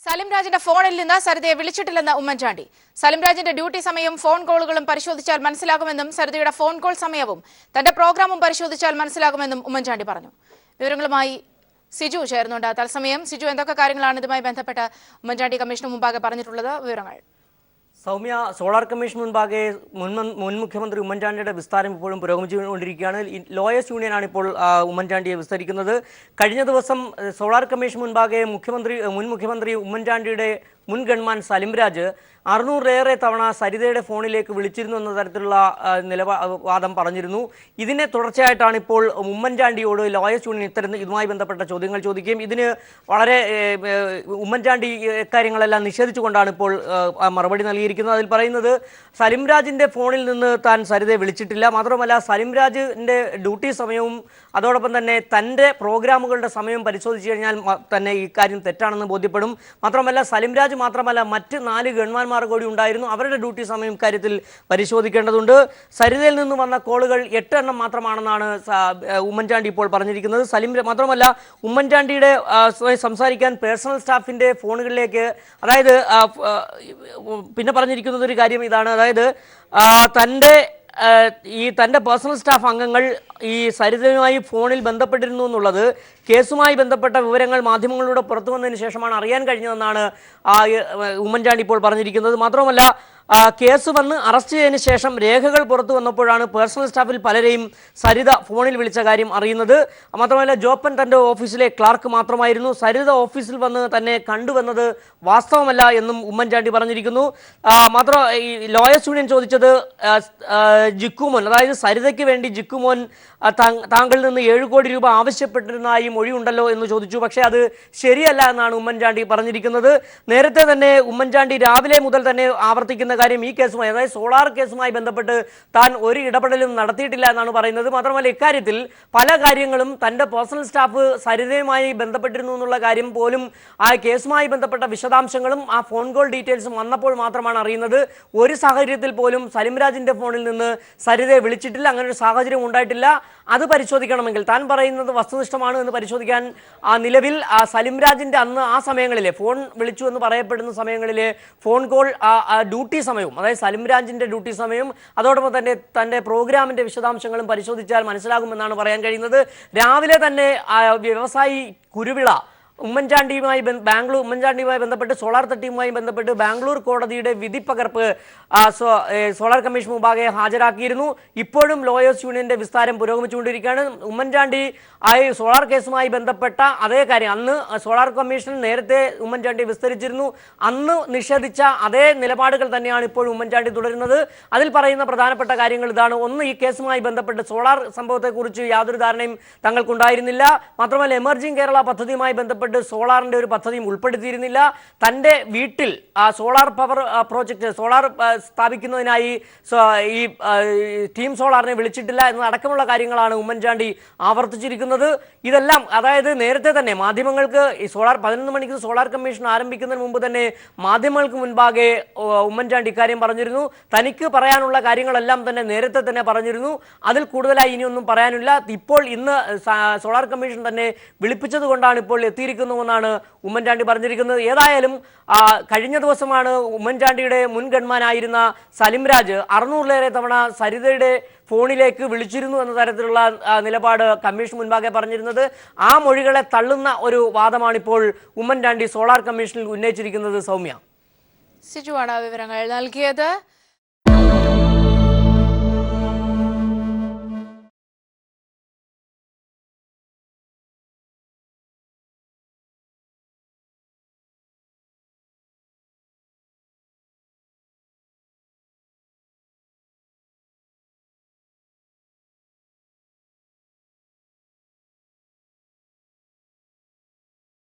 സലിംരാജിന്റെ ഫോണിൽ നിന്ന് സരിതയെ വിളിച്ചിട്ടില്ലെന്ന് ഉമ്മൻചാണ്ടി. സലിംരാജിന്റെ ഡ്യൂട്ടി സമയവും ഫോൺ കോളുകളും പരിശോധിച്ചാൽ മനസ്സിലാകുമെന്നും സരിതയുടെ ഫോൺ കോൾ സമയവും തന്റെ പ്രോഗ്രാമും പരിശോധിച്ചാൽ മനസ്സിലാകുമെന്നും ഉമ്മൻചാണ്ടി പറഞ്ഞു. വിവരങ്ങളുമായി സിജു ചേർന്നുണ്ട്. തത്സമയം സിജു, എന്തൊക്കെ കാര്യങ്ങളാണ് ഇതുമായി ബന്ധപ്പെട്ട് ഉമ്മൻചാണ്ടി കമ്മീഷന് മുമ്പാകെ പറഞ്ഞിട്ടുള്ളത്? വിവരങ്ങൾ. സൗമ്യ, സോളാർ കമ്മീഷൻ മുൻപാകെ മുൻ മുഖ്യമന്ത്രി ഉമ്മൻചാണ്ടിയുടെ വിസ്താരം ഇപ്പോഴും പുരോഗമിച്ചുകൊണ്ടിരിക്കുകയാണ്. ലോയേഴ്സ് യൂണിയനാണ് ഇപ്പോൾ ഉമ്മൻചാണ്ടിയെ വിസ്തരിക്കുന്നത്. കഴിഞ്ഞ ദിവസം സോളാർ കമ്മീഷൻ മുൻപാകെ മുൻ മുഖ്യമന്ത്രി ഉമ്മൻചാണ്ടിയുടെ മുൻ ഗൺമാൻ സലിംരാജ് 600-ലേറെ തവണ സരിതയുടെ ഫോണിലേക്ക് വിളിച്ചിരുന്നു എന്ന തരത്തിലുള്ള വാദം പറഞ്ഞിരുന്നു. ഇതിനെ തുടർച്ചയായിട്ടാണ് ഇപ്പോൾ ഉമ്മൻചാണ്ടിയോട് ലോയേഴ്സ് യൂണിയൻ ഇതുമായി ബന്ധപ്പെട്ട ചോദ്യങ്ങൾ ചോദിക്കുകയും ഇതിന് വളരെ ഉമ്മൻചാണ്ടി കാര്യങ്ങളെല്ലാം നിഷേധിച്ചുകൊണ്ടാണ് ഇപ്പോൾ മറുപടി നൽകിയിരിക്കുന്നത്. അതിൽ പറയുന്നത് സലിംരാജിൻ്റെ ഫോണിൽ നിന്ന് താൻ സരിതയെ വിളിച്ചിട്ടില്ല, മാത്രമല്ല സലിംരാജിൻ്റെ ഡ്യൂട്ടി സമയവും അതോടൊപ്പം തന്നെ തൻ്റെ പ്രോഗ്രാമുകളുടെ സമയം പരിശോധിച്ച് കഴിഞ്ഞാൽ തന്നെ ഈ കാര്യം തെറ്റാണെന്ന് ബോധ്യപ്പെടും. മാത്രമല്ല സലിംരാജ് മാത്രമല്ല മറ്റ് 4 ഗൺമാന്മാർ കൂടി ഉണ്ടായിരുന്നു. അവരുടെ ഡ്യൂട്ടി സമയം കാര്യത്തിൽ പരിശോധിക്കേണ്ടതുണ്ട്. സരിതയിൽ നിന്ന് വന്ന കോളുകൾ 8 എണ്ണം മാത്രമാണെന്നാണ് ഉമ്മൻചാണ്ടി ഇപ്പോൾ പറഞ്ഞിരിക്കുന്നത്. മാത്രമല്ല ഉമ്മൻചാണ്ടിയുടെ സംസാരിക്കാൻ പേഴ്സണൽ സ്റ്റാഫിൻ്റെ ഫോണുകളിലേക്ക്, അതായത് പിന്നെ പറഞ്ഞിരിക്കുന്നത് ഒരു കാര്യം ഇതാണ്, അതായത് തൻ്റെ പേഴ്സണൽ സ്റ്റാഫ് അംഗങ്ങൾ ഈ സരിതയുമായി ഫോണിൽ ബന്ധപ്പെട്ടിരുന്നു എന്നുള്ളത് കേസുമായി ബന്ധപ്പെട്ട വിവരങ്ങൾ മാധ്യമങ്ങളിലൂടെ പുറത്തു വന്നതിന് ശേഷമാണ് അറിയാൻ കഴിഞ്ഞതെന്നാണ് ഉമ്മൻചാണ്ടി ഇപ്പോൾ പറഞ്ഞിരിക്കുന്നത്. മാത്രമല്ല കേസ് വന്ന് അറസ്റ്റ് ചെയ്തതിന് ശേഷം രേഖകൾ പുറത്തു വന്നപ്പോഴാണ് പേഴ്സണൽ സ്റ്റാഫിൽ പലരെയും സരിത ഫോണിൽ വിളിച്ച കാര്യം അറിയുന്നത്. മാത്രമല്ല ജോപ്പൻ തൻ്റെ ഓഫീസിലെ ക്ലാർക്ക് മാത്രമായിരുന്നു. സരിത ഓഫീസിൽ വന്ന് തന്നെ കണ്ടുവന്നത് വാസ്തവമല്ല എന്നും ഉമ്മൻചാണ്ടി പറഞ്ഞിരിക്കുന്നു. ഈ ലോയേഴ്സ് യൂണിയൻ ചോദിച്ചത് ജിക്കുമോൻ, അതായത് സരിതയ്ക്ക് വേണ്ടി ജിക്കുമോൻ താങ്കളിൽ നിന്ന് 7 കോടി രൂപ ആവശ്യപ്പെട്ടിരുന്നതായി മൊഴിയുണ്ടല്ലോ എന്ന് ചോദിച്ചു. പക്ഷേ അത് ശരിയല്ല എന്നാണ് ഉമ്മൻചാണ്ടി പറഞ്ഞിരിക്കുന്നത്. നേരത്തെ തന്നെ ഉമ്മൻചാണ്ടി രാവിലെ മുതൽ തന്നെ ആവർത്തിക്കുന്ന കാര്യം ഈ കേസുമായി, അതായത് സോളാർ കേസുമായി ബന്ധപ്പെട്ട് താൻ ഒരു ഇടപെടലും നടത്തിയിട്ടില്ല എന്നാണ് പറയുന്നത്. മാത്രമല്ല ഇക്കാര്യത്തിൽ പല കാര്യങ്ങളും തൻ്റെ പേഴ്സണൽ സ്റ്റാഫ് സരിതയുമായി ബന്ധപ്പെട്ടിരുന്നു എന്നുള്ള കാര്യം പോലും ആ കേസുമായി ബന്ധപ്പെട്ട വിശദാംശങ്ങളും ആ ഫോൺ കോൾ ഡീറ്റെയിൽസും വന്നപ്പോൾ മാത്രമാണ് അറിയുന്നത്. ഒരു സാഹചര്യത്തിൽ പോലും സലിംരാജിൻ്റെ ഫോണിൽ നിന്ന് സരിതയെ വിളിച്ചിട്ടില്ല, അങ്ങനെ ഒരു സാഹചര്യം ഉണ്ടായിട്ടില്ല. അത് പരിശോധിക്കണമെങ്കിൽ താൻ പറയുന്നത് വസ്തുനിഷ്ഠമാണ് എന്ന് പരിശോധിക്കാൻ നിലവിൽ സലിംരാജിൻ്റെ അന്ന് ആ സമയങ്ങളിലെ ഫോൺ വിളിച്ചു എന്ന് പറയപ്പെടുന്ന സമയങ്ങളിലെ ഫോൺ കോൾ ഡ്യൂട്ടി സമയവും, അതായത് സലിംരാജിൻ്റെ ഡ്യൂട്ടി സമയവും അതോടൊപ്പം തന്നെ തൻ്റെ പ്രോഗ്രാമിൻ്റെ വിശദാംശങ്ങളും പരിശോധിച്ചാൽ മനസ്സിലാകുമെന്നാണ് പറയാൻ കഴിയുന്നത്. രാവിലെ തന്നെ വ്യവസായി കുരുവിള ഉമ്മൻചാണ്ടിയുമായി ബന്ധപ്പെട്ട് സോളാർ തട്ടിയുമായി ബന്ധപ്പെട്ട് ബാംഗ്ലൂർ കോടതിയുടെ വിധിപ്പകർപ്പ് സോളാർ കമ്മീഷൻ മുമ്പാകെ ഹാജരാക്കിയിരുന്നു. ഇപ്പോഴും ലോയേഴ്സ് യൂണിയന്റെ വിസ്താരം പുരോഗമിച്ചുകൊണ്ടിരിക്കുകയാണ്. ഉമ്മൻചാണ്ടി സോളാർ കേസുമായി ബന്ധപ്പെട്ട അതേ കാര്യം അന്ന് സോളാർ കമ്മീഷൻ നേരത്തെ ഉമ്മൻചാണ്ടി വിസ്തരിച്ചിരുന്നു. അന്ന് നിഷേധിച്ച അതേ നിലപാടുകൾ തന്നെയാണ് ഇപ്പോൾ ഉമ്മൻചാണ്ടി തുടരുന്നത്. അതിൽ പറയുന്ന പ്രധാനപ്പെട്ട കാര്യങ്ങൾ ഇതാണ്. ഒന്ന്, ഈ കേസുമായി ബന്ധപ്പെട്ട് സോളാർ സംഭവത്തെക്കുറിച്ച് യാതൊരു ധാരണയും തങ്ങൾക്കുണ്ടായിരുന്നില്ല. മാത്രമല്ല എമർജിംഗ് കേരള പദ്ധതിയുമായി ബന്ധപ്പെട്ട് സോളാറിന്റെ ഒരു പദ്ധതിയും ഉൾപ്പെടുത്തിയിരുന്നില്ല. തൻ്റെ വീട്ടിൽ സോളാർ പവർ പ്രോജക്റ്റ് സോളാർ സ്ഥാപിക്കുന്നതിനായി ഈ ടീം സോളാറിനെ വിളിച്ചിട്ടില്ല എന്നതടക്കമുള്ള കാര്യങ്ങളാണ് ഉമ്മൻചാണ്ടി ആവർത്തിച്ചിരിക്കുന്നത്. ഇതെല്ലാം അതായത് നേരത്തെ തന്നെ മാധ്യമങ്ങൾക്ക് ഈ 11 മണിക്ക് സോളാർ കമ്മീഷൻ ആരംഭിക്കുന്നതിന് മുമ്പ് തന്നെ മാധ്യമങ്ങൾക്ക് മുൻപാകെ ഉമ്മൻചാണ്ടി ഇക്കാര്യം പറഞ്ഞിരുന്നു. തനിക്ക് പറയാനുള്ള കാര്യങ്ങളെല്ലാം തന്നെ നേരത്തെ തന്നെ പറഞ്ഞിരുന്നു. അതിൽ കൂടുതലായി ഇനിയൊന്നും പറയാനില്ല. ഇപ്പോൾ ഇന്ന് സോളാർ കമ്മീഷൻ തന്നെ വിളിപ്പിച്ചത് കൊണ്ടാണ് ഇപ്പോൾ എത്തിയിരിക്കുന്നുവെന്നാണ് ഉമ്മൻചാണ്ടി പറഞ്ഞിരിക്കുന്നത്. ഏതായാലും കഴിഞ്ഞ ദിവസമാണ് ഉമ്മൻചാണ്ടിയുടെ മുൻ ഗൺമാനായിരുന്ന സലിംരാജ് 600-ലേറെ തവണ സരിതയുടെ ഫോണിലേക്ക് വിളിച്ചിരുന്നു എന്ന തരത്തിലുള്ള നിലപാട് കമ്മീഷൻ മുൻപാകെ പറഞ്ഞിരുന്നത്. ആ മൊഴികളെ തള്ളുന്ന ഒരു വാദമാണിപ്പോൾ ഉമ്മൻചാണ്ടി സോളാർ കമ്മീഷനിൽ ഉന്നയിച്ചിരിക്കുന്നത്. സൗമ്യ, സിജുവാണ് വിവരങ്ങൾ നൽകിയത്.